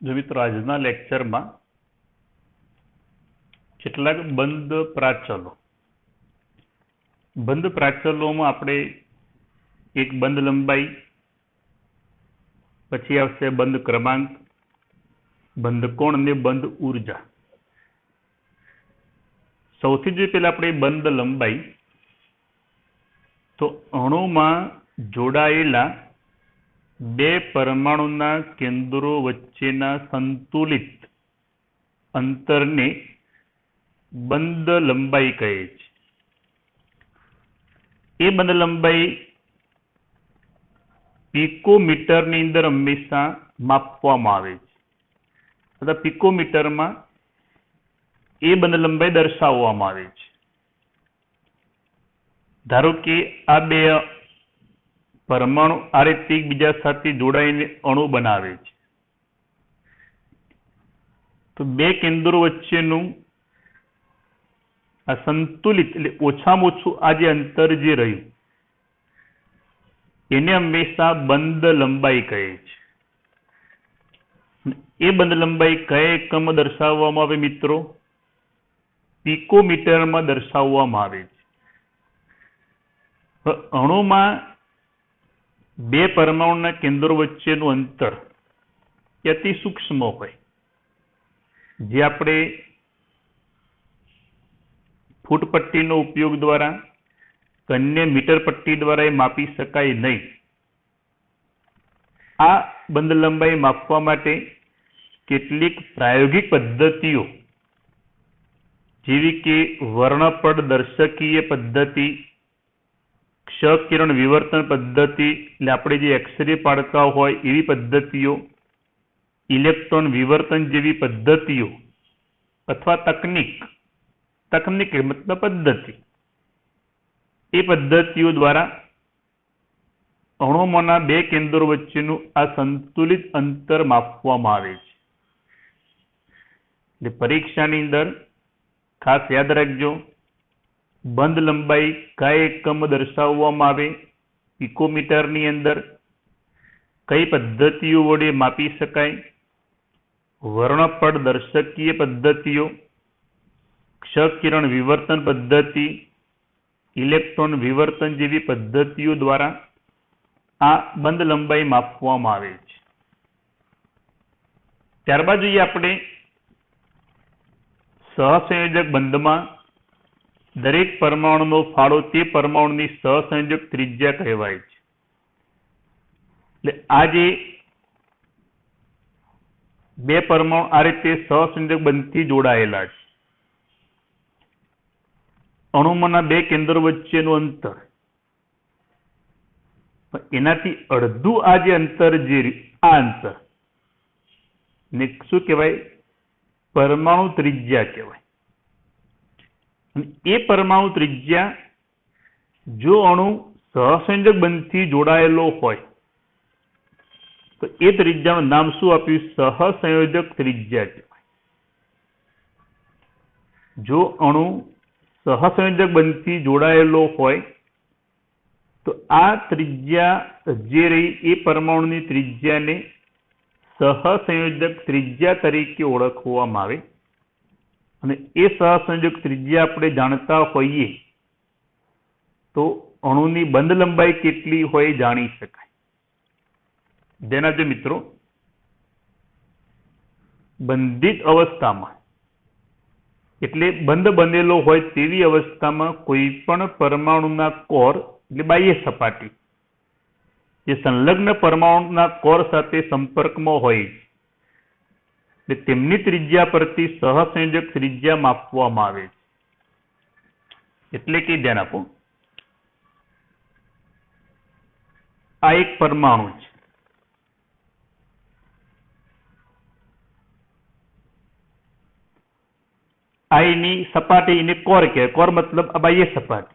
जो मित्रों आजना लेक्चर में કેટલાક બંધ પ્રાચલોમાં આપણે એક બંધ લંબાઈ, પછી આવશે બંધ ક્રમાંક, બંધ કોણ અને બંધ ઉર્જા. સૌથી જે પહેલા આપણે બંધ લંબાઈ, તો અણુમાં જોડાયેલા બે પરમાણુના કેન્દ્રો વચ્ચેના સંતુલિત અંતરને બંધ લંબાઈ કહે છે. એ બંધ લંબાઈ પિકોમીટરની અંદર હંમેશા માપવામાં આવે છે, અથવા પિકોમીટરમાં એ બંધ લંબાઈ દર્શાવવામાં આવે છે. ધારો કે આ બે પરમાણુ આ રીતે એકબીજા સાથે જોડાઈને અણુ બનાવે છે, તો બે કેન્દ્રો વચ્ચેનું આ સંતુલિત એટલે ઓછામાં ઓછું આ જે અંતર જે રહ્યું એને હંમેશા બંધ લંબાઈ કહે છે. એ બંધ લંબાઈ કયા એકમમાં દર્શાવવામાં આવે મિત્રો? પિકોમીટરમાં દર્શાવવામાં આવે છે. અણુમાં બે પરમાણુના કેન્દ્રો વચ્ચેનું અંતર એ અતિ સૂક્ષ્મ હોય, જે આપણે ફૂટ પટ્ટીનો ઉપયોગ દ્વારા કે અન્ય મીટર પટ્ટી દ્વારા એ માપી શકાય નહીં. આ બંધ લંબાઈ માપવા માટે કેટલીક પ્રાયોગિક પદ્ધતિઓ, જેવી કે વર્ણપટ દર્શકીય પદ્ધતિ, ક્ષ-કિરણ વિવર્તન પદ્ધતિ, એટલે આપણે જે એક્સરે પાડતા હોય એવી પદ્ધતિઓ, ઇલેક્ટ્રોન વિવર્તન જેવી પદ્ધતિઓ, અથવા તકનીક મતલબ પદ્ધતિ, એ પદ્ધતિઓ દ્વારા અણુઓમાંના બે કેન્દ્રો વચ્ચેનું આ સંતુલિત અંતર માપવામાં આવે છે. એટલે પરીક્ષાની અંદર ખાસ યાદ રાખજો, બંધ લંબાઈ કયા એકમ દર્શાવવામાં આવે? પિકોમીટરની અંદર. કઈ પદ્ધતિઓ વડે માપી શકાય? વર્ણપટ દર્શકીય પદ્ધતિઓ, ક્ષ-કિરણ વિવર્તન પદ્ધતિ, ઇલેક્ટ્રોન વિવર્તન જેવી પદ્ધતિઓ દ્વારા આ બંધ લંબાઈ માપવામાં આવે છે. ત્યારબાદ જોઈએ આપણે સહસંયોજક બંધમાં દરેક પરમાણુનો ફાળો તે પરમાણુની સહસંયોજક ત્રિજ્યા કહેવાય છે. એટલે આ જે બે પરમાણુ આ રીતે સહસંયોજક બંધથી જોડાયેલા છે, અણુમાંના બે કેન્દ્રો વચ્ચેનું અંતર, એનાથી અડધું આ જે અંતર આ અંતર ને શું કહેવાય? પરમાણુ ત્રિજ્યા કહેવાય. અને એ પરમાણુ ત્રિજ્યા જો અણુ સહસંયોજક બંધથી જોડાયેલો હોય તો એ ત્રિજ્યાનું નામ શું આપ્યું? સહસંયોજક ત્રિજ્યા કહેવાય. જો અણુ સહસંયોજક બંધથી જોડાયેલો હોય તો આ ત્રિજ્યા જે રહી એ પરમાણુની ત્રિજ્યાને સહસંયોજક ત્રિજ્યા તરીકે ઓળખવામાં આવે. અને એ સહસંયોજક ત્રિજ્યા આપણે જાણતા હોઈએ તો અણુની બંધ લંબાઈ કેટલી હોય જાણી શકાય. જેના જે મિત્રો બંધિત અવસ્થામાં, એટલે બંધ બનેલો હોય તેવી અવસ્થામાં કોઈ પણ પરમાણુના કોર એટલે બાહ્ય સપાટી જે સંલગ્ન પરમાણુના કોર સાથે સંપર્કમાં હોય એટલે તેમની ત્રિજ્યા પરથી સહસંયોજક ત્રિજ્યા માપવામાં આવે છે. એટલે કે ધ્યાન આપો, આ એક પરમાણુ છે, આ એની સપાટી, એને કોર કહેવાય. કોર મતલબ આ બાહ્ય સપાટી.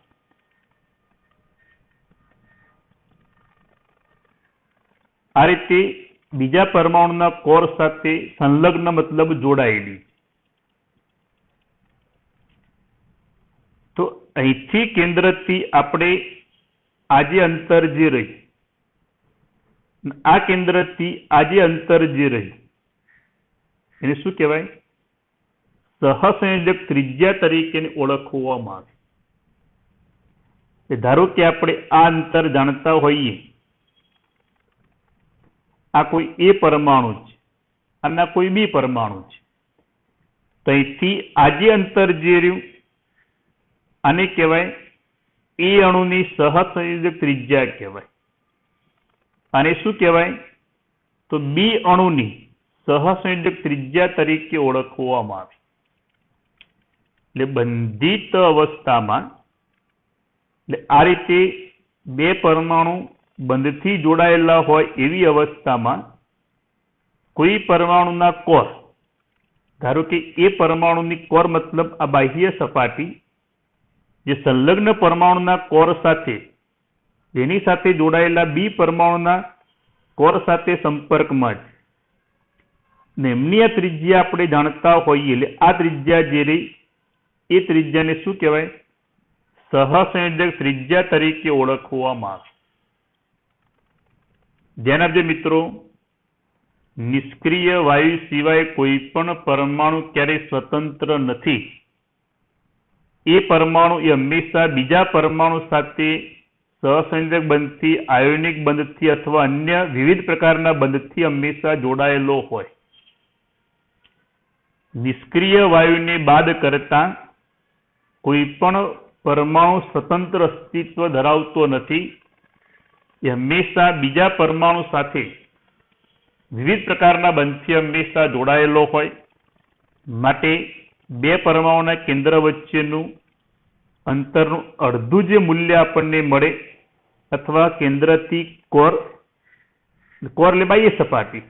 આ રીતે બીજા પરમાણુના કોર સાથે સંલગ્ન મતલબ જોડાયેલી. તો અહીંથી કેન્દ્રથી આપણે આ જે અંતર જે રહ્યું, આ કેન્દ્રથી આ જે અંતર જે રહ્યું એને શું કહેવાય? સહસંયોજક ત્રિજ્યા તરીકે ઓળખવામાં આવે. ધારો કે આપણે આ અંતર જાણતા હોઈએ, આ કોઈ એ પરમાણુ છે અને આ કોઈ બી પરમાણુ છે, તો અહીંથી આ જે અંતર જે રહ્યું આને કહેવાય એ અણુની સહસંયોજક ત્રિજ્યા કહેવાય. આને શું કહેવાય? તો બી અણુની સહસંયોજક ત્રિજ્યા તરીકે ઓળખવામાં આવે. એટલે બંધિત અવસ્થામાં, એટલે આ રીતે બે પરમાણુ બંધથી જોડાયેલા હોય એવી અવસ્થામાં કોઈ પરમાણુના કોર, ધારો કે એ પરમાણુની કોર મતલબ આ બાહ્ય સપાટી જે સંલગ્ન પરમાણુના કોર સાથે, જેની સાથે જોડાયેલા બી પરમાણુના કોર સાથે સંપર્કમાં છે, ને એમની આ ત્રિજ્યા આપણે જાણતા હોઈએ, એટલે આ ત્રિજ્યા જે રહી એ ત્રિજ્યાને શું કહેવાય? સહસંયોજક ત્રિજ્યા તરીકે ઓળખવામાં આવે. ધ્યાન આપજો મિત્રો, નિષ્ક્રિય વાયુ સિવાય કોઈ પણ પરમાણુ ક્યારેય સ્વતંત્ર નથી. એ પરમાણુ એ હંમેશા બીજા પરમાણુ સાથે સહસંયોજક બંધથી, આયોનિક બંધથી અથવા અન્ય વિવિધ પ્રકારના બંધથી હંમેશા જોડાયેલો હોય. નિષ્ક્રિય વાયુને બાદ કરતા કોઈ પણ પરમાણુ સ્વતંત્ર અસ્તિત્વ ધરાવતો નથી. એ હંમેશા બીજા પરમાણુ સાથે વિવિધ પ્રકારના બંધથી હંમેશા જોડાયેલો હોય. માટે બે પરમાણુના કેન્દ્ર વચ્ચેનું અંતરનું અડધું જે મૂલ્ય આપણને મળે, અથવા કેન્દ્રથી કોર એટલે બાહ્ય સપાટી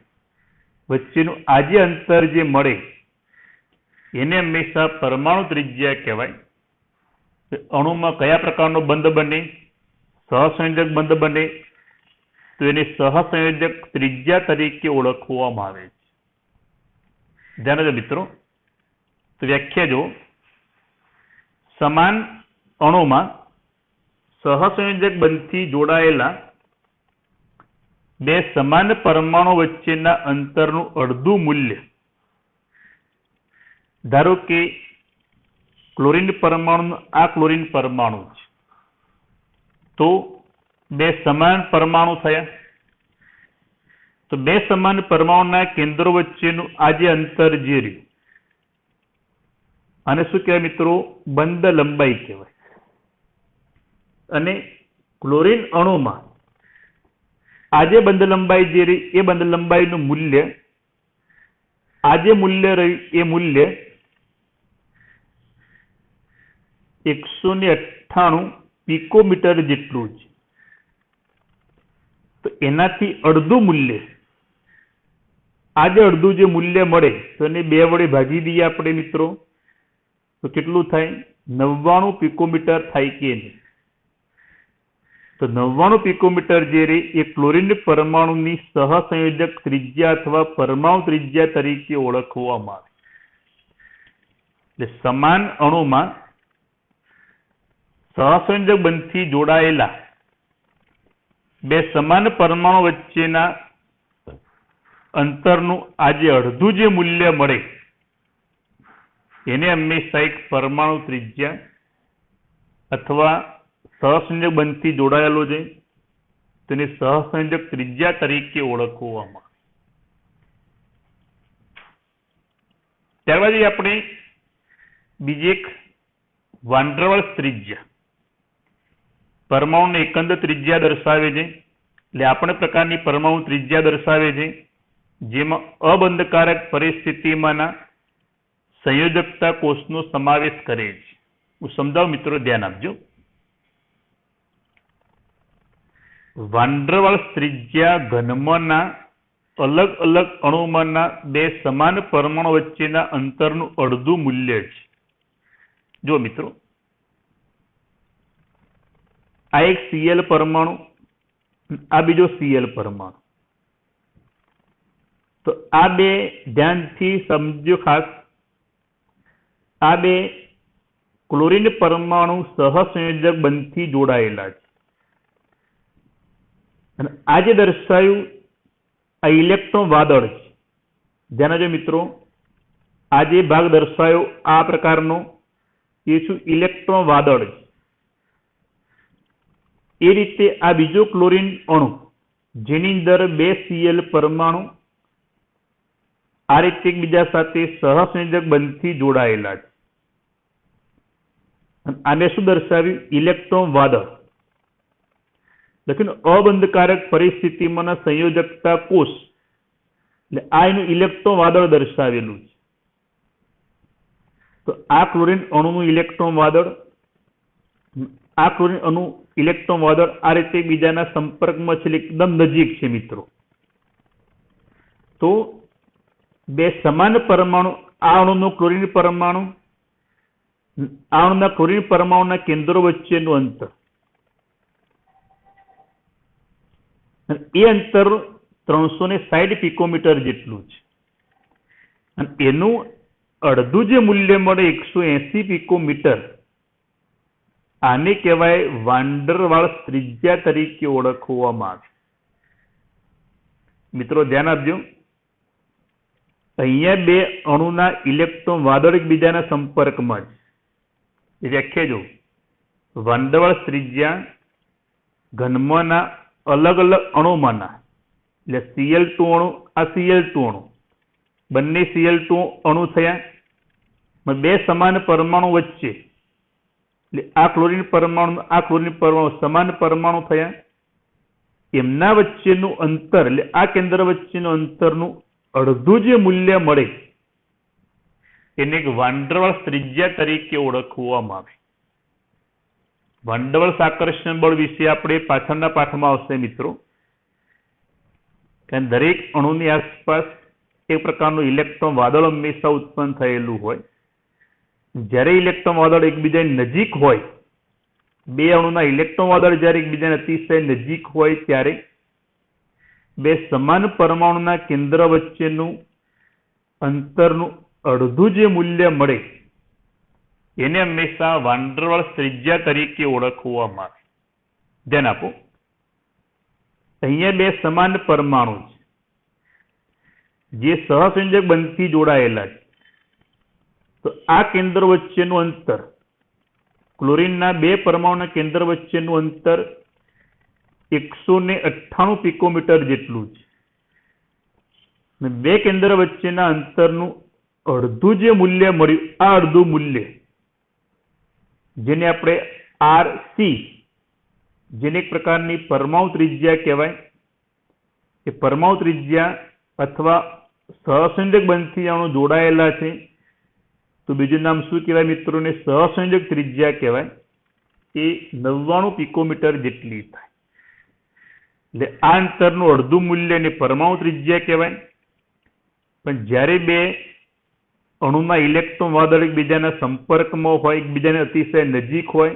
વચ્ચેનું આ જે અંતર જે મળે એને હંમેશા પરમાણુ ત્રિજ્યા કહેવાય. અણુમાં કયા પ્રકારનો બંધ બને? સહસંયોજક બંધ બને, તો એને સહસંયોજક ત્રિજ્યા તરીકે ઓળખવામાં આવે છે. ધ્યાન રાખજો મિત્રો. તો વ્યાખ્યા જો, સમાન અણુમાં સહસંયોજક બંધથી જોડાયેલા બે સમાન પરમાણુ વચ્ચેના અંતરનું અડધું મૂલ્ય, ધારો કે ક્લોરીન પરમાણુ આ ક્લોરીન પરમાણુ છે, તો બે સમાન પરમાણુ થયા. તો બે સમાન પરમાણુના કેન્દ્રો વચ્ચેનું આ જે અંતર જે રહ્યું આને શું કહેવાય મિત્રો? બંધ લંબાઈ કહેવાય. અને ક્લોરીન અણુમાં આ જે બંધ લંબાઈ જે રહી એ બંધ લંબાઈનું મૂલ્ય, આ જે મૂલ્ય રહ્યું એ મૂલ્ય 198 પિકોમીટર જેટલું છે. તો એનાથી અડધું મૂલ્ય, આજે અડધું જે મૂલ્ય મળે તો એને 2 વડે ભાગી દઈએ આપણે મિત્રો, તો કેટલું થાય? 99 પિકોમીટર થાય કે નહીં? તો 99 પિકોમીટર જે રહી એ ક્લોરીન પરમાણુની સહસંયોજક ત્રિજ્યા અથવા પરમાણુ ત્રિજ્યા તરીકે ઓળખવામાં આવે. એટલે સમાન અણુમાં સહસંયોજક બંધથી જોડાયેલા બે સમાન પરમાણુ વચ્ચેના અંતરનું આજે અડધું જે મૂલ્ય મળે એને હંમેશા એક પરમાણુ ત્રિજ્યા અથવા સહસંયોજક બંધથી જોડાયેલો છે તેને સહસંયોજક ત્રિજ્યા તરીકે ઓળખવામાં. ત્યારબાદ આપણે બીજી એક વાન ડેર વાલ્સ ત્રિજ્યા, પરમાણુની એકંદર ત્રિજ્યા દર્શાવે છે. એટલે આપણે પ્રકારની પરમાણુ ત્રિજ્યા દર્શાવે છે જેમાં અબંધકારક પરિસ્થિતિમાંના સંયોજકતા કોષનો સમાવેશ કરે છે. હું સમજાવું મિત્રો, ધ્યાન આપજો. વાન ડેર વાલ્સ ત્રિજ્યા ઘનમાંના અલગ અલગ અણુમાંના બે સમાન પરમાણુ વચ્ચેના અંતરનું અડધું મૂલ્ય છે. જો મિત્રો, આ એક Cl પરમાણુ, આ બીજો Cl પરમાણુ. તો આ બે ધ્યાનથી સમજો ખાસ, આ બે ક્લોરીન પરમાણુ સહસંયોજક બંધથી જોડાયેલા છે. અને આ જે દર્શાયું આ ઇલેક્ટ્રોન વાદળ છે. ધ્યાન આપજો મિત્રો, आ जे भाग दर्शाव्यो आ प्रकारनो ए शुं इलेक्ट्रॉन वादळ ए रीते आ बीजो क्लोरीन अणु जेनी अंदर 2 Cl परमाणु आ रीते एकबीजा साथे सहसंयोजक बंधथी जोड़ायेला छे। आने शुं दर्शाव्युं इलेक्ट्रॉन वादळ लेकिन अबंधकारक परिस्थिति में संयोजकता कोष એટલે આ એનું ઇલેક્ટ્રોન વાદળ દર્શાવેલું છે। તો આ ક્લોરીન અણુનું ઇલેક્ટ્રોન વાદળ આ ક્લોરીન અણુ ઇલેક્ટ્રોન વાદળ આ રીતે એકબીજાના સંપર્કમાં છે એકદમ નજીક છે મિત્રો। તો બે સમાન પરમાણુ આ અણુનો ક્લોરીન પરમાણુ આ અણુના ક્લોરીન પરમાણુના કેન્દ્રો વચ્ચેનું અંતર એ અંતર 360 पिकोमीटर જેટલું છે અને એનું અડધું જે મૂલ્ય મળે 180 पिकोमीटर આને કહેવાય વાન ડર વાલ્સ ત્રિજ્યા તરીકે ઓળખવામાં આવે। મિત્રો ધ્યાન આપજો, અહીંયા બે અણુના ઇલેક્ટ્રોન વાદળ એકબીજાના સંપર્કમાં છે। એ વ્યાખ્યા જો, વાન ડર વાલ્સ ત્રિજ્યા ઘનમાંના अलग अलग अणुमाना એટલે Cl2 अणु आ Cl2 अणु बंने Cl2 अणु थया बे समान परमाणु वच्चे એટલે आ क्लोरीन परमाणु समान परमाणु थया एमना वच्चेनुं अंतर એટલે आ केंद्र वच्चेनुं अंतरनुं अडधुं जे मूल्य मळे એને વાન ડર વાલ્સ ત્રિજ્યા તરીકે ઓળખવામાં આવે। વાન ડર વાલ્સ આકર્ષણ બળ વિશે આપણે પાછળના પાઠમાં આવશે મિત્રો, કારણ દરેક અણુની આસપાસ એક પ્રકારનું ઇલેક્ટ્રોન વાદળ હંમેશા ઉત્પન્ન થયેલું હોય। જ્યારે ઇલેક્ટ્રોન વાદળ એકબીજાની નજીક હોય, બે અણુના ઇલેક્ટ્રોન વાદળ જ્યારે એકબીજાને અતિશય નજીક હોય ત્યારે બે સમાન પરમાણુના કેન્દ્ર વચ્ચેનું અંતરનું અડધું જે મૂલ્ય મળે એને હંમેશા વાન ડર વાલ્સ ત્રિજ્યા તરીકે ઓળખવામાં આવે। ધ્યાન આપો, અહીંયા બે સમાન પરમાણુ છે જે સહસંયોજક બંધથી જોડાયેલા છે। તો આ કેન્દ્ર વચ્ચેનું અંતર ક્લોરીનના બે પરમાણુના કેન્દ્ર વચ્ચેનું અંતર 198 पिकोमीटर જેટલું છે। બે કેન્દ્ર વચ્ચેના અંતરનું અડધું જે મૂલ્ય મળ્યું આ અડધું મૂલ્ય જેને આપણે RC જેને એક પ્રકારની પરમાણુ ત્રિજ્યા કહેવાય, એ પરમાણુ ત્રિજ્યા અથવા સહસંયોજક બંધથી અણુ જોડાયેલા છે તો બીજું નામ શું કહેવાય મિત્રોને સહસંયોજક ત્રિજ્યા કહેવાય। એ 99 पिकोमीटर જેટલી થાય। એટલે આ અંતરનું અડધું મૂલ્યને પરમાણુ ત્રિજ્યા કહેવાય। પણ જ્યારે બે અણુના ઇલેક્ટ્રોન વાદળ એકબીજાના સંપર્કમાં હોય, એકબીજાને અતિશય નજીક હોય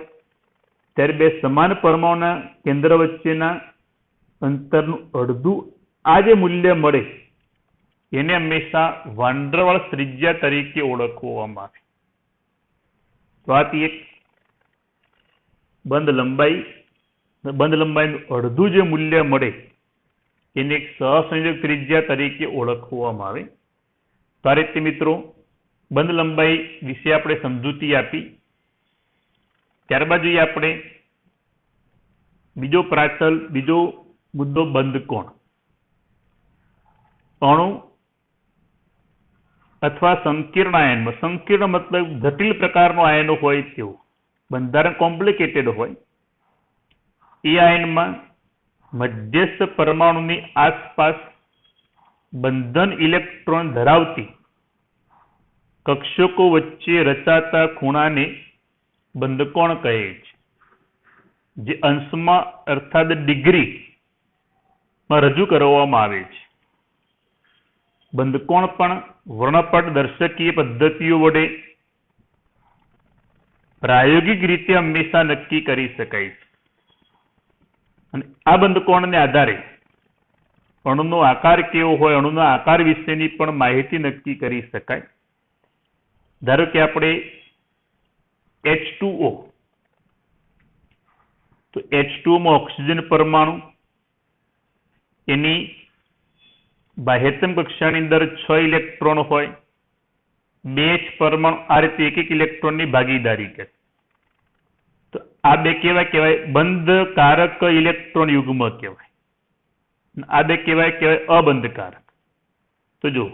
ત્યારે બે સમાન પરમાણુના કેન્દ્ર વચ્ચેના અંતરનું અડધું આ જે મૂલ્ય મળે એને હંમેશા વાન ડર વાલ્સ ત્રિજ્યા તરીકે ઓળખવામાં આવે। તો આથી એક બંધ લંબાઈનું અડધું જે મૂલ્ય મળે એને એક સહસંયોજક ત્રિજ્યા તરીકે ઓળખવામાં આવે। તો આ રીતે મિત્રો બંધ લંબાઈ વિશે આપણે સમજૂતી આપી। ત્યારબાદ જોઈએ આપણે બીજો મુદ્દો બંધ કોણ। અણુ અથવા સંકીર્ણ આયનમાં, સંકીર્ણ મતલબ જટિલ પ્રકારનો આયનો હોય તેવું, બંધારણ કોમ્પ્લિકેટેડ હોય, એ આયનમાં મધ્યસ્થ પરમાણુની આસપાસ બંધન ઇલેક્ટ્રોન ધરાવતી કક્ષકો વચ્ચે રચાતા ખૂણાને બંધકોણ કહે છે, જે અંશમાં અર્થાત ડિગ્રીમાં રજૂ કરવામાં આવે છે। બંધકોણ પણ વર્ણપટ દર્શકીય પદ્ધતિઓ વડે પ્રાયોગિક રીતે હંમેશા નક્કી કરી શકાય છે અને આ બંધકોણને આધારે અણુનો આકાર કેવો હોય, અણુના આકાર વિશેની પણ માહિતી નક્કી કરી શકાય। ધારો કે આપણે H2O, તો H2O માં ઓક્સિજન પરમાણુ એની બાહ્યતમ કક્ષાની અંદર 6 ઇલેક્ટ્રોન હોય બે H પરમાણુ આ રીતે એક એક ઇલેક્ટ્રોનની ભાગીદારી કરે તો આ બે કહેવાય બંધકારક ઇલેક્ટ્રોન યુગ્મ કહેવાય. આ બે કહેવાય અબંધકારક. તો જો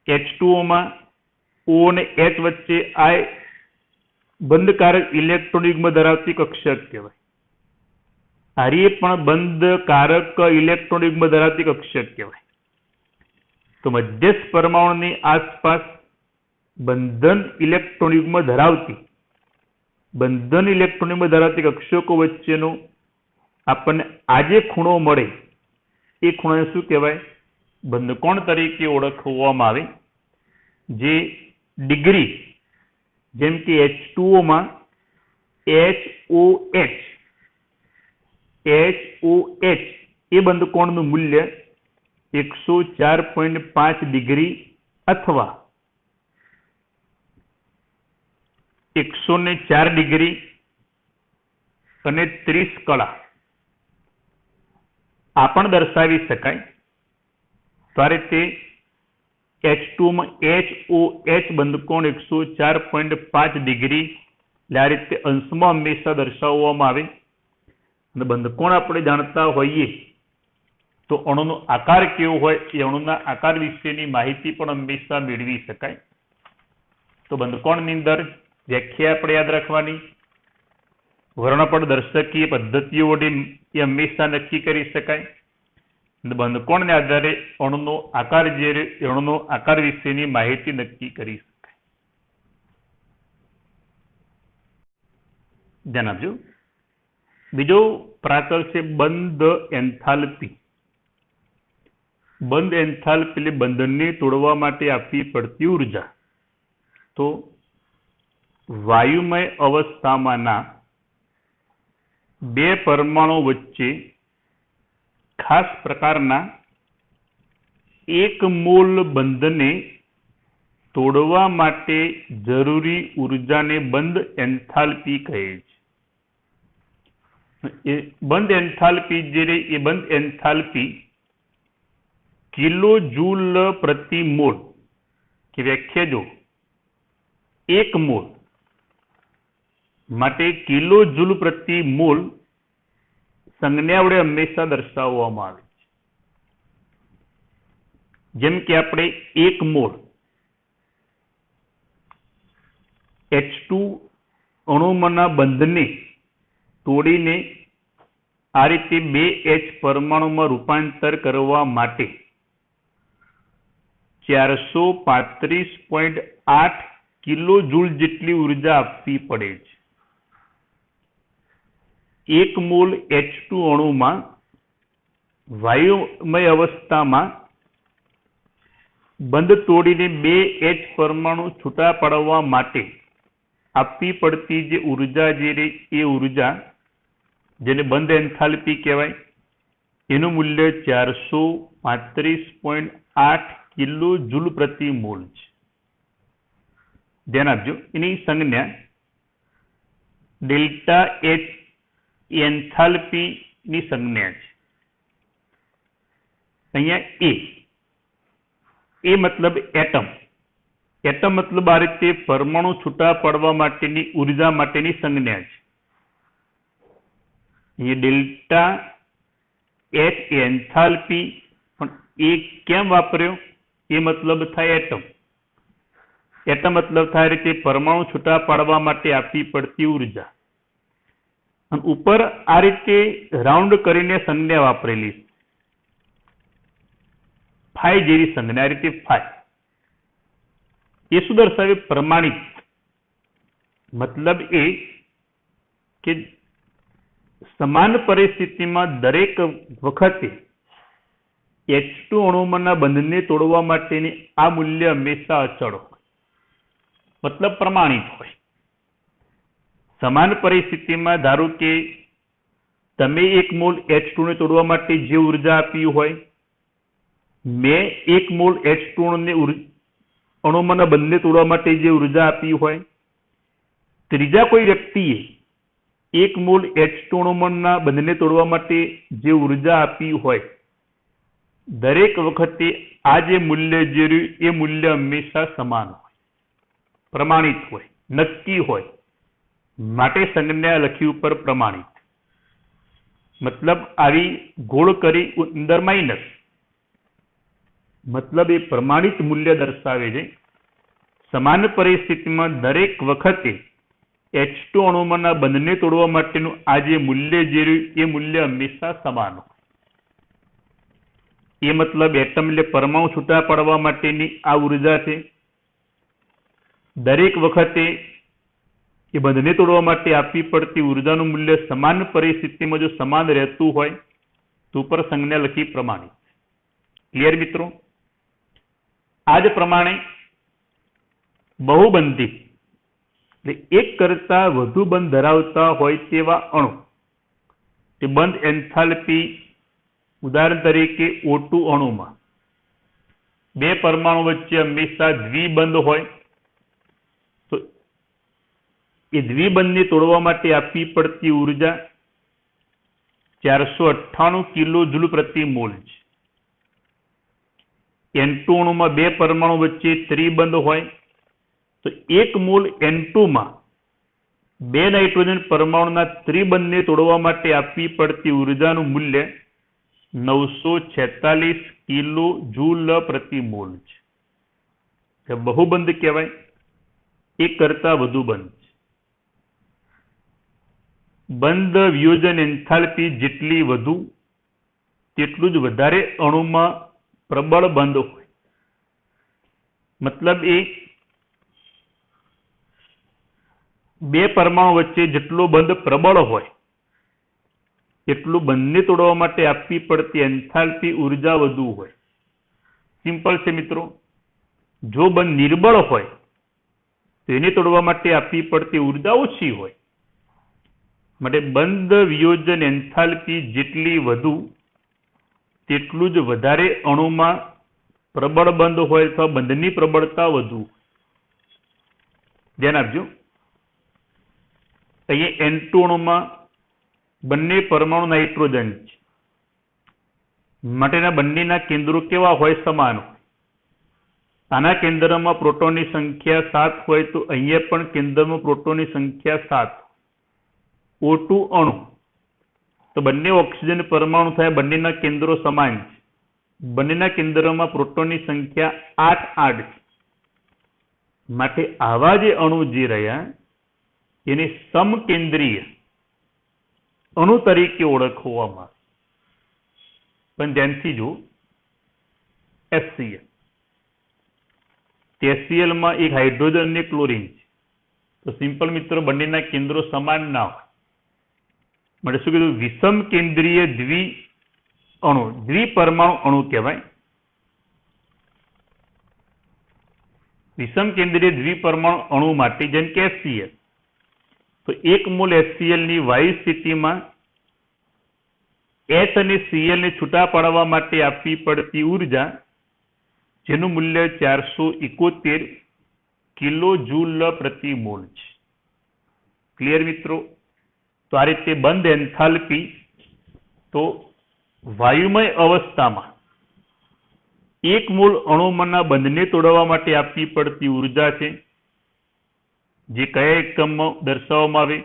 H2O માં O અને H વચ્ચે આ બંધકારક ઇલેક્ટ્રોન યુગ્મ ધરાવતી કક્ષક કહેવાય. આર્ય પણ બંધકારક ઇલેક્ટ્રોન યુગ્મ ધરાવતી કક્ષક કહેવાય. તો મધ્યસ્થ પરમાણુની આસપાસ બંધન ઇલેક્ટ્રોન યુગ્મ ધરાવતી કક્ષકો વચ્ચેનો આપણને આજે ખૂણો મળે એ ખૂણાને શું કહેવાય? બંધકોણ તરીકે ઓળખવામાં આવે. જે ડિગ્રી જેમ કે H2O માં HOH એ બંધકોણનું મૂલ્ય 104.5 ડિગ્રી અથવા 104 ડિગ્રી અને 30 કળા આ પણ દર્શાવી શકાય. તો આ રીતે H2O માં HOH બંધકોણ 104.5 ડિગ્રી એટલે આ રીતે અંશમાં હંમેશા દર્શાવવામાં આવે. અને બંધકોણ આપણે જાણતા હોઈએ તો અણુનો આકાર કેવો હોય એ અણુના આકાર વિશેની માહિતી પણ હંમેશા મેળવી શકાય. તો બંધકોણની અંદર વ્યાખ્યા આપણે યાદ રાખવાની, વર્ણપટ દર્શકીય પદ્ધતિઓ વડે એ હંમેશા નક્કી કરી શકાય. અને બંધકોણને આધારે અણુનો આકાર વિશેની માહિતી નક્કી કરી શકાય. ધ્યાન આપજો. બીજો પ્રાચલ છે બંધ એન્થાલ્પી. બંધ એન્થાલ્પી એટલે બંધનને તોડવા માટે આપવી પડતી ઉર્જા. તો વાયુમય અવસ્થામાંના બે પરમાણુ વચ્ચે ખાસ પ્રકારના એક મોલ બંધને તોડવા માટે જરૂરી ઉર્જાને બંધ એન્થાલ્પી કહે છે. બંધ એન્થાલ્પી કિલો જૂલ પ્રતિ મોલ કે વ્યાખ્યા જો 1 મોલ માટે કિલો જૂલ પ્રતિ મોલ સંજ્ઞા વડે હંમેશા દર્શાવવામાં આવે છે. જેમ કે આપણે 1 મોલ H2 અણુમાંના બંધને તોડીને આ રીતે 2H પરમાણુમાં રૂપાંતર કરવા માટે 435.8 કિલો જૂલ જેટલી ઉર્જા આપવી પડે છે. 1 મોલ H2 અણુમાં વાયુમય અવસ્થામાં બંધ તોડીને 2H પરમાણુ છૂટા પાડવા માટે આપવી પડતી જે ઉર્જા એ ઉર્જા જેને બંધ એન્થાલ્પી કહેવાય એનું મૂલ્ય 435.8 કિલો જૂલ પ્રતિ મોલ છે. ધ્યાન આપજો. એની સંજ્ઞા ડેલ્ટા H એન્થાલ્પી ની સંજ્ઞા છે. અહીંયા એ મતલબ એટમ મતલબ આ રીતે પરમાણુ છૂટા પાડવા માટેની ઉર્જા માટેની સંજ્ઞા છે. એ ડેલ્ટા H એન્થાલ્પી પણ એ કેમ વાપર્યો? એ મતલબ થાય એટમ મતલબ થાય રીતે પરમાણુ છૂટા પાડવા માટે આપવી પડતી ઉર્જા. અને ઉપર આ રીતે રાઉન્ડ કરીને સંજ્ઞા વાપરેલી ફાઈ જેવી સંજ્ઞા. આ રીતે ફાઈ એ શું દર્શાવે? પ્રમાણિત. મતલબ એ કે સમાન પરિસ્થિતિમાં દરેક વખતે H2 અણુમાંના બંધને તોડવા માટેની આ મૂલ્ય હંમેશા અચળ હોય, મતલબ પ્રમાણિત હોય. સમાન પરિસ્થિતિમાં ધારો કે તમે 1 મોલ H2 ને તોડવા માટે જે ઉર્જા આપી હોય, મેં 1 મોલ H2 અણુમાંના બંધને તોડવા માટે જે ઉર્જા આપી હોય, ત્રીજા કોઈ વ્યક્તિએ 1 મોલ H2 અણુમાંના બંધને તોડવા માટે જે ઉર્જા આપી હોય, દરેક વખતે આ જે મૂલ્ય જે રહ્યું એ મૂલ્ય હંમેશા સમાન હોય. પ્રમાણિત હોય, નક્કી હોય, માટે સંજ્ઞા લખી ઉપર પ્રમાણિત. મતલબ આવી ગોળ કરી અંદર માઇનસ, મતલબ એ પ્રમાણિત મૂલ્ય દર્શાવે છે. સમાન પરિસ્થિતિમાં દરેક વખતે H2 અણુમાંના બંધને તોડવા માટેનું આ જે મૂલ્ય જે રહ્યું એ મૂલ્ય હંમેશા સમાન હોય. એ મતલબ એટમ એટલે પરમાણુ છૂટા પાડવા માટેની આ ઉર્જા છે. દરેક વખતે એ બંધને તોડવા માટે આપવી પડતી ઉર્જાનું મૂલ્ય સમાન પરિસ્થિતિમાં જો સમાન રહેતું હોય તો ઉપર સંજ્ઞા લખી પ્રમાણિત. ક્લિયર મિત્રો? આ જ પ્રમાણે બહુબંધી એટલે એક કરતા વધુ બંધ ધરાવતા હોય તેવા અણુ, તે બંધ એન્થાલ્પી, ઉદાહરણ તરીકે O2 અણુમાં બે પરમાણુ વચ્ચે હંમેશા દ્વિબંધ હોય તો એ દ્વિબંધને તોડવા માટે આપવી પડતી ઉર્જા 498 કિલો જૂલ પ્રતિ મોલ છે. N2 અણુમાં બે પરમાણુ વચ્ચે ત્રિબંધ હોય તો 1 મોલ N2 માં બે નાઇટ્રોજન પરમાણુના ત્રિબંધને તોડવા માટે આપવી પડતી ઉર્જાનું મૂલ્ય 946 કિલો જૂલ પ્રતિ મોલ છે. બહુબંધ કહેવાય, એક કરતા વધુ બંધ છે. બંધ વિયોજન એન્થાલ્પી જેટલી વધુ તેટલું જ વધારે અણુમાં પ્રબળ બંધ હોય. મતલબ એ બે પરમાણુ વચ્ચે જેટલો બંધ પ્રબળ હોય એટલું બંધને તોડવા માટે આપવી પડતી એન્થાલ્પી ઉર્જા વધુ હોય. સિમ્પલ છે મિત્રો. જો બંધ નિર્બળ હોય તો એને તોડવા માટે આપવી પડતી ઉર્જા ઓછી હોય. માટે બંધ વિયોજન એન્થાલ્પી જેટલી વધુ તેટલું જ વધારે અણુમાં પ્રબળ બંધ હોય અથવા બંધની પ્રબળતા વધુ. ધ્યાન આપજો. અહીંયા N2 અણુમાં બંને પરમાણુ નાઇટ્રોજન છે, માટેના બંનેના કેન્દ્રો કેવા હોય? સમાન હોય. આના કેન્દ્રમાં પ્રોટોનની સંખ્યા 7 હોય તો અહીંયા પણ કેન્દ્રમાં પ્રોટોનની સંખ્યા 7. O2 અણુ તો બંને ઓક્સિજન પરમાણુ થાય, બંનેના કેન્દ્રો સમાન છે. બંનેના કેન્દ્રમાં પ્રોટોનની સંખ્યા 8 છે. માટે આવા જે અણુ જે રહ્યા એને સમકેન્દ્રીય અણુ તરીકે ઓળખવામાં આવે. પણ ધ્યાનથી જો HCl, HCl માં એક હાઇડ્રોજન અને ક્લોરીન છે તો સિમ્પલ મિત્રો બંનેના કેન્દ્રો સમાન ના હોય. માટે શું કીધું? વિષમ કેન્દ્રીય દ્વિપરમાણુ અણુ કહેવાય. વિષમ કેન્દ્રીય દ્વિપરમાણુ અણુ માટે જેમ કે HCl, તો 1 મોલ HCl ની વાયુ સ્થિતિમાં H અને Cl ને છૂટા પાડવા માટે આપવી પડતી ઉર્જા જેનું મૂલ્ય 471 કિલો જૂલ પ્રતિ મોલ છે. ક્લિયર મિત્રો? તો આ રીતે બંધ એન્થાલ્પી તો વાયુમય અવસ્થામાં 1 મોલ અણુમાંના બંધને તોડવા માટે આપવી પડતી ઉર્જા છે જે કયા એકમમાં દર્શાવવામાં આવે?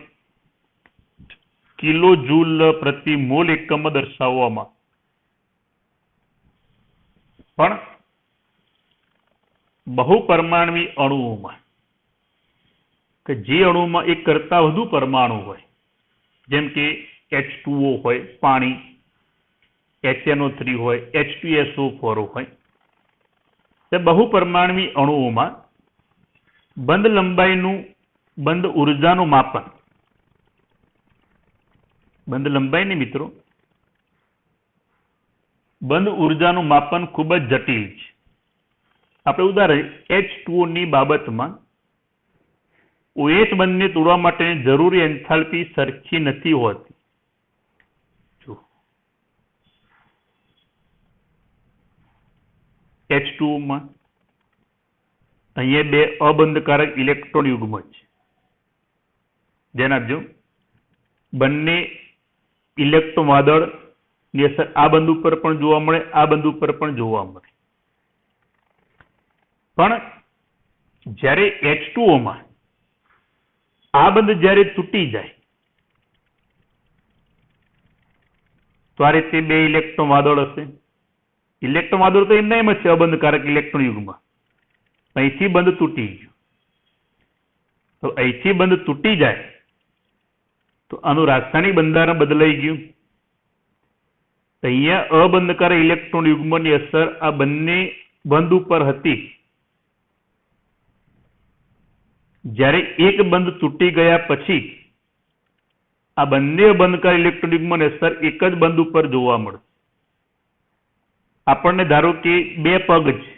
કિલો જૂલ પ્રતિ મોલ એકમમાં દર્શાવવામાં. પણ બહુપરમાણવી અણુઓમાં કે જે અણુમાં એક કરતા વધુ પરમાણુ હોય, જેમ કે H2O હોય પાણી, HNO3 હોય, H2SO4 હોય, તે બહુપરમાણવી અણુઓમાં બંધ લંબાઈનું બંધ ઉર્જાનું માપન, બંધ લંબાઈ ને મિત્રો, બંધ ઉર્જાનું માપન ખૂબ જ જટિલ છે. આપણે ઉદાહરણ H2O ની બાબતમાં OH બંધને તોડવા માટેની જરૂરી એન્થાલ્પી સરખી નથી હોતી. જો H2O માં અહીંયા બે અબંધકારક ઇલેક્ટ્રોન યુગ્મ છે. ધ્યાન આપજો. બંને ઇલેક્ટ્રોન વાદળ ની અસર આ બંધ ઉપર પણ જોવા મળે, આ બંધ ઉપર પણ જોવા મળે. પણ જ્યારે H2O માં આ બંધ જ્યારે તૂટી જાય તો આ રીતે બે ઇલેક્ટ્રોન વાદળ હશે. ઇલેક્ટ્રોન વાદળ તો એમના એમ જ છે, અબંધકારક ઇલેક્ટ્રોન યુગમાં. અહીંથી બંધ તૂટી ગયું તો અહીંથી બંધ તૂટી જાય તો આનું રાસાયણિક બંધારણ બદલાઈ ગયું. અહીંયા અબંધકારક ઇલેક્ટ્રોન યુગ્મની અસર આ બંને બંધ ઉપર હતી. જ્યારે એક બંધ તૂટી ગયા પછી આ બંને અબંધકારક ઇલેક્ટ્રોન યુગ્મની અસર એક જ બંધ ઉપર જોવા મળે. આપણને ધારો કે બે પગ છે,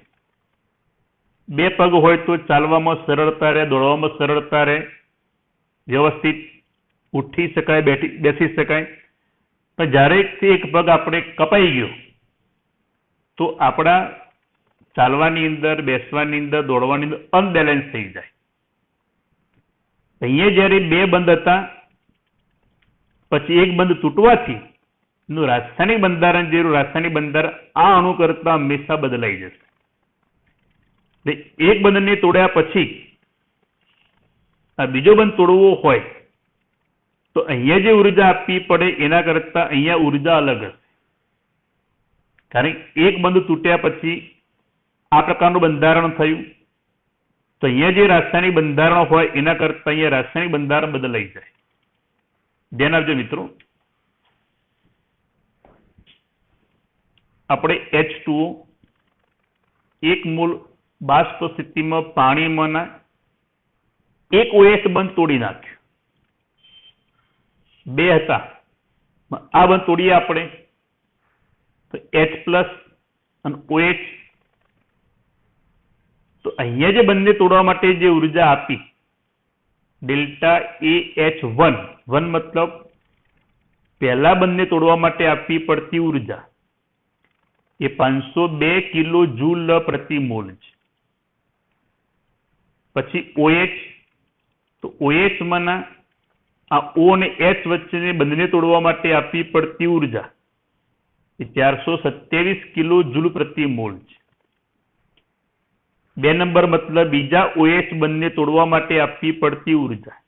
બે પગ હોય તો ચાલવામાં સરળતા રહે, દોડવામાં સરળતા રહે, વ્યવસ્થિત ઉઠી શકાય, બેસી શકાય. પણ જ્યારે એક પગ આપણે કપાઈ ગયો તો આપણા ચાલવાની અંદર, બેસવાની અંદર, દોડવાની અંદર અનબેલેન્સ થઈ જાય. અહીંયા જ્યારે બે બંધ હતા પછી એક બંધ તૂટવાથી એનું રાસાયણિક બંધારણ રાસાયણિક બંધારણ આ અણુ કરતા હંમેશા બદલાઈ જશે. એક બંધને તોડ્યા પછી આ બીજો બંધ તોડવો હોય તો અહીંયા જે ઉર્જા આપવી પડે એના કરતા અહીંયા ઉર્જા અલગ હશે. કારણ કે એક બંધ તૂટ્યા પછી આ પ્રકારનું બંધારણ થયું તો અહીંયા જે રાસાયણિક બંધારણ હોય એના કરતા અહીંયા રાસાયણિક બંધારણ બદલાઈ જાય. ધ્યાન આપજો મિત્રો. આપણે H2O એક મોલ બાષ્પ સ્થિતિમાં પાણીમાંના એક OH બંધ તોડી નાખ્યું. બે હતા, આ બંધ તોડીએ આપણે તો H+ અને OH. તો અહીંયા જે બંને તોડવા માટે જે ઉર્જા આપી ΔAH1, મતલબ પહેલા બંને તોડવા માટે આપવી પડતી ઉર્જા એ 502 કિલો જૂલ પ્રતિ મોલ છે. પછી OH, તો OH માંના આ O અને H વચ્ચેને બંને તોડવા માટે આપવી પડતી ઉર્જા એ 427 કિલો જૂલ પ્રતિ મોલ છે. 2 નંબર મતલબ બીજા OH બંને તોડવા માટે આપવી પડતી ઉર્જા,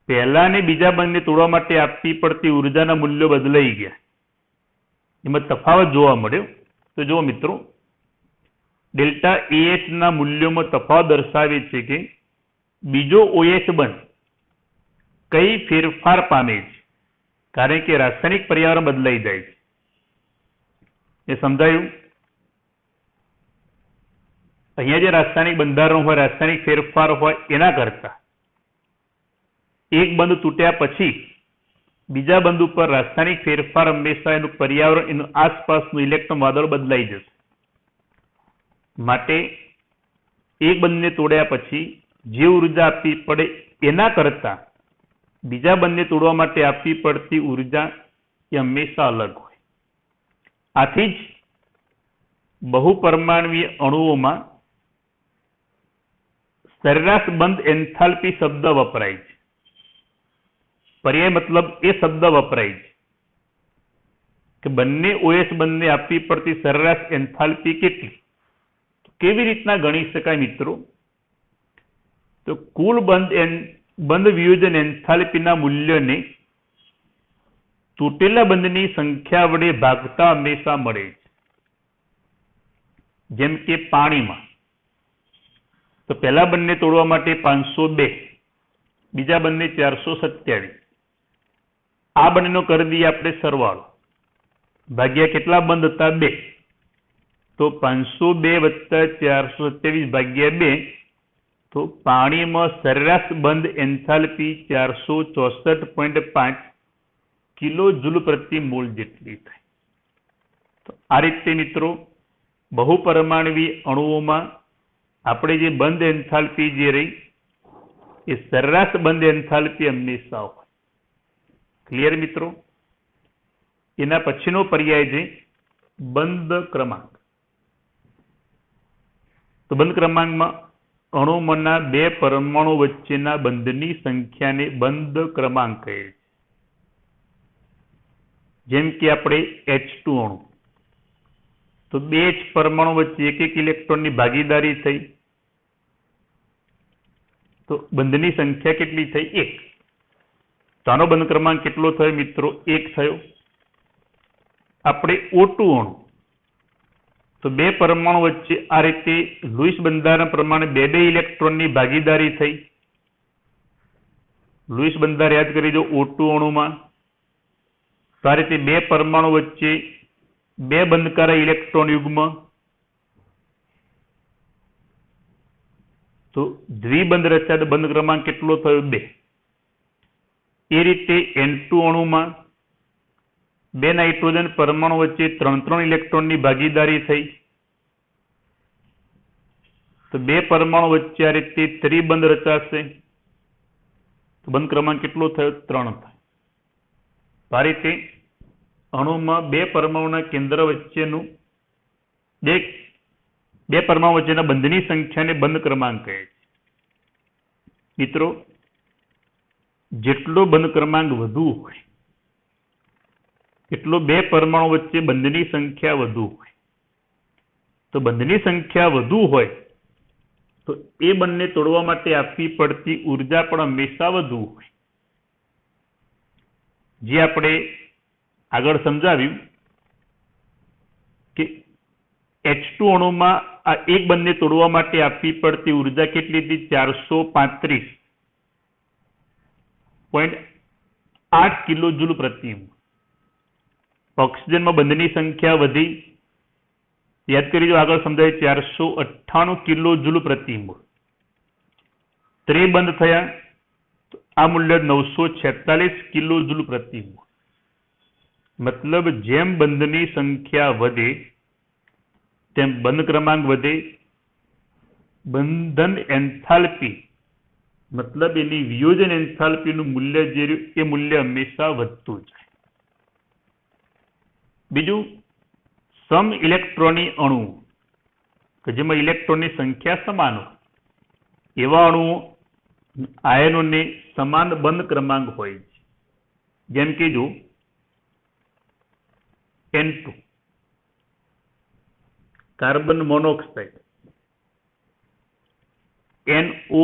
પહેલા ને બીજા બંને તોડવા માટે આપવી પડતી ઉર્જાના મૂલ્યો બદલાઈ ગયા. એમાં તફાવત જોવા મળ્યો. તો જુઓ મિત્રો, ΔAH ના મૂલ્યોમાં તફાવત દર્શાવે છે કે બીજો OH બંધ કઈ ફેરફાર પામે છે, કારણ કે રાસાયણિક પર્યાવરણ બદલાઈ જાય છે. એ સમજાયું? અહીંયા જે રાસાયણિક બંધારણ હોય, રાસાયણિક ફેરફાર હોય એના કરતા એક બંધ તૂટ્યા પછી બીજા બંધ ઉપર રાસાયણિક ફેરફાર હંમેશા એનું પર્યાવરણ, એનું આસપાસનું ઇલેક્ટ્રોન વાદળ બદલાઈ જશે. માટે એક બંધને તોડ્યા પછી જે ઉર્જા આપવી પડે એના કરતા બીજા બંધને તોડવા માટે આપવી પડતી ઉર્જા એ હંમેશા અલગ હોય. આથી જ બહુપરમાણવીય અણુઓમાં સરેરાશ બંધ એન્થાલ્પી શબ્દ વપરાય છે. પર્યાય મતલબ એ શબ્દ વપરાય છે કે બંને OH બંધને આપવી પડતી સરેરાશ એન્થાલ્પી કેટલી, કેવી રીતના ગણી શકાય મિત્રો? તો કુલ બંધ વિયોજન એન્થાલ્પીના મૂલ્યને તૂટેલા બંધની સંખ્યા વડે ભાગતા હંમેશા મળે છે. જેમ કે પાણીમાં તો પહેલા બંને તોડવા માટે 502, બીજા બંને 427. આ બંનેનો કરી દઈએ આપણે સરવાળો, ભાગ્યા કેટલા બંધ હતા? 2. તો 502 + 427 ભાગ્યા 2, તો પાણીમાં સરેરાશ બંધ એન્થાલ્પી 464.5 કિલો જૂલ પ્રતિ મોલ જેટલી થાય. તો આ રીતે મિત્રો બહુપરમાણવી અણુઓમાં આપણે જે બંધ એન્થાલ્પી જે રહી એ સરેરાશ બંધ એન્થાલ્પી હંમેશા હોય. ક્લિયર મિત્રો? એના પછીનો પર્યાય છે બંધ ક્રમાંક. તો બંધ ક્રમાંકમાં અણુમાંના બે પરમાણુ વચ્ચેના બંધની સંખ્યાને બંધ ક્રમાંક કહે છે. જેમ કે આપણે H2 અણુ, તો બે જ પરમાણુ વચ્ચે એક ઇલેક્ટ્રોનની ભાગીદારી થઈ તો બંધની સંખ્યા કેટલી થઈ? 1. તો આનો બંધ ક્રમાંક કેટલો થયો મિત્રો? 1 થયો. આપણે O2 અણુ, તો બે પરમાણુ વચ્ચે આ રીતે લુઈસ બંધારણ પ્રમાણે બે ઇલેક્ટ્રોનની ભાગીદારી થઈ. લુઈસ બંધારણ યાદ કરી દો O2 અણુમાં. તો આ રીતે બે પરમાણુ વચ્ચે બે બંધકારા ઇલેક્ટ્રોન યુગ્મ, તો દ્વિબંધ રચ્યા તો બંધ ક્રમાંક કેટલો થયો? 2. એ રીતે N2 અણુમાં બે નાઇટ્રોજન પરમાણુ વચ્ચે 3 ઇલેક્ટ્રોનની ભાગીદારી થઈ. તો બે પરમાણુ વચ્ચે આ રીતે ત્રિબંધ રચાશે. તો બંધ ક્રમાંક કેટલો થયો? 3 થાય. આ રીતે અણુમાં બે પરમાણુના કેન્દ્ર વચ્ચેનું બે પરમાણુ વચ્ચેના બંધની સંખ્યાને બંધ ક્રમાંક કહે છે. મિત્રો, જેટલો બંધ ક્રમાંક વધુ હોય એટલો બે પરમાણુ વચ્ચે બંધની સંખ્યા વધુ હોય. તો બંધની સંખ્યા વધુ હોય તો એ બંને તોડવા માટે આપવી પડતી ઉર્જા પણ હંમેશા વધુ હોય. જે આપણે આગળ સમજાવ્યું કે H2 અણુમાં આ એક બંને તોડવા માટે આપવી પડતી ઉર્જા કેટલી હતી? 435.8 કિલોજૂલ પ્રતિ મોલ. ઓક્સિજનમાં બંધની સંખ્યા વધી, યાદ કરી દો આગળ સમજાય, 498 કિલોજૂલ પ્રતિ મોલ. ત્રિબંધ થયા તો આ મૂલ્ય 946 કિલોજૂલ પ્રતિ મોલ. મતલબ જેમ બંધની સંખ્યા વધે તેમ બંધ ક્રમાંક વધે. બંધન એન્થાલ્પી મતલબ એની વિયોજન એન્થાલ્પીનું મૂલ્ય જે રહ્યું એ મૂલ્ય હંમેશા વધતું જાય. બીજું, સમ ઇલેક્ટ્રોની અણુઓ કે જેમાં ઇલેક્ટ્રોનની સંખ્યા સમાન હોય એવા અણુઓ આયનોને સમાન બંધ ક્રમાંક હોય છે. જેમ કે જો N2 carbon monoxide, NO+,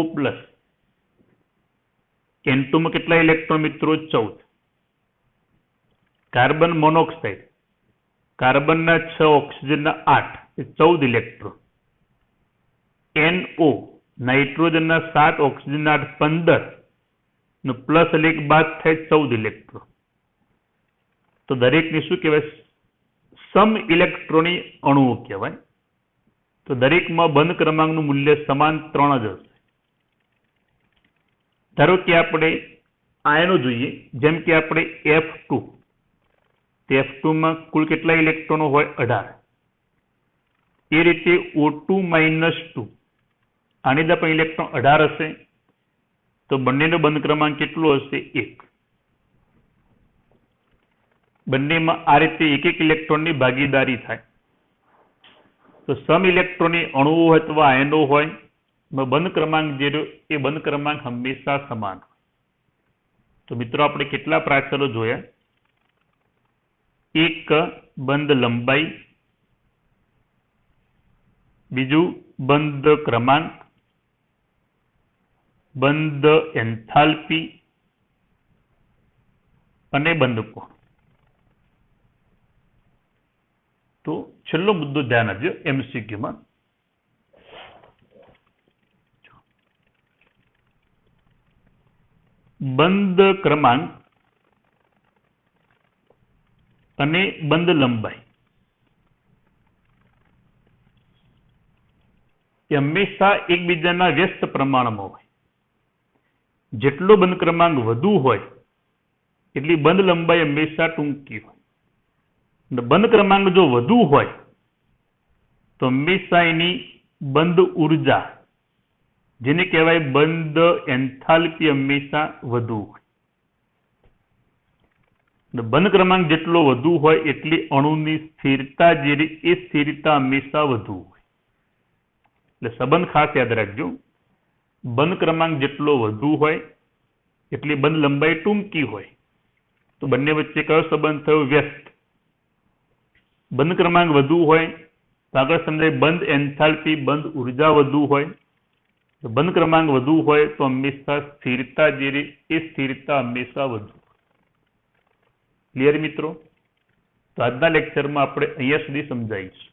N2 માં કેટલા ઇલેક્ટ્રોન મિત્રો? 14. કાર્બન મોનોક્સાઇડ, કાર્બનના 6, ઓક્સિજનના 8, 14 ઇલેક્ટ્રોન. NO નાઇટ્રોજનના 7, ઓક્સિજનના 8, 15 નો પ્લસ એટલે બાદ થાય 14 ઇલેક્ટ્રોન. તો દરેકને શું કહેવાય? સમ ઇલેક્ટ્રોની અણુઓ કહેવાય. તો દરેકમાં બંધ ક્રમાંકનું મૂલ્ય સમાન 3 જ હશે. ધારો કે આપણે આયનો જોઈએ, જેમ કે આપણે F2, તે F2 માં કુલ કેટલા ઇલેક્ટ્રોનો હોય? 18. એ રીતે O2 - 2, આની અંદર પણ ઇલેક્ટ્રોન 18 હશે. તો બંનેનો બંધ ક્રમાંક કેટલો હશે? 1. બંનેમાં આ રીતે એક ઇલેક્ટ્રોનની ભાગીદારી થાય. તો સમ ઇલેક્ટ્રોનની અણુઓ અથવા આયનો હોય, બંધ ક્રમાંક જે રહ્યો એ બંધ ક્રમાંક હંમેશા સમાન હોય. તો મિત્રો આપણે કેટલા પ્રાચલો જોયા? એક બંધ લંબાઈ, બીજું બંધ ક્રમાંક, બંધ એન્થાલ્પી અને બંધ કોણ. તો છેલ્લો મુદ્દો ધ્યાન આપજો MCQ માં. બંધ ક્રમાંક અને બંધ લંબાઈ એ હંમેશા એકબીજાના વ્યસ્ત પ્રમાણમાં હોય. જેટલો બંધ ક્રમાંક વધુ હોય એટલી બંધ લંબાઈ હંમેશા ટૂંકી હોય. બંધ ક્રમાંક જો વધુ હોય તો હંમેશા એની બંધ ઉર્જા, જેને કહેવાય બંધ એન્થાલ્પી, હંમેશા વધુ હોય. બંધ ક્રમાંક જેટલો વધુ હોય એટલી અણુની સ્થિરતા જે એ સ્થિરતા હંમેશા વધુ હોય. એટલે સંબંધ ખાસ યાદ રાખજો. બંધ ક્રમાંક જેટલો વધુ હોય એટલી બંધ લંબાઈ ટૂંકી હોય. તો બંને વચ્ચે કયો સંબંધ થયો? વ્યસ્ત. બંધ ક્રમાંક વધુ હોય તો આગળ સમજાય બંધ એન્થાલ્પી, બંધ ઉર્જા વધુ હોય. બંધ ક્રમાંક વધુ હોય તો હંમેશા સ્થિરતા જે રે એ સ્થિરતા હંમેશા વધુ. ક્લિયર મિત્રો? તો આજના લેક્ચરમાં આપણે અહીંયા સુધી સમજાવીશું.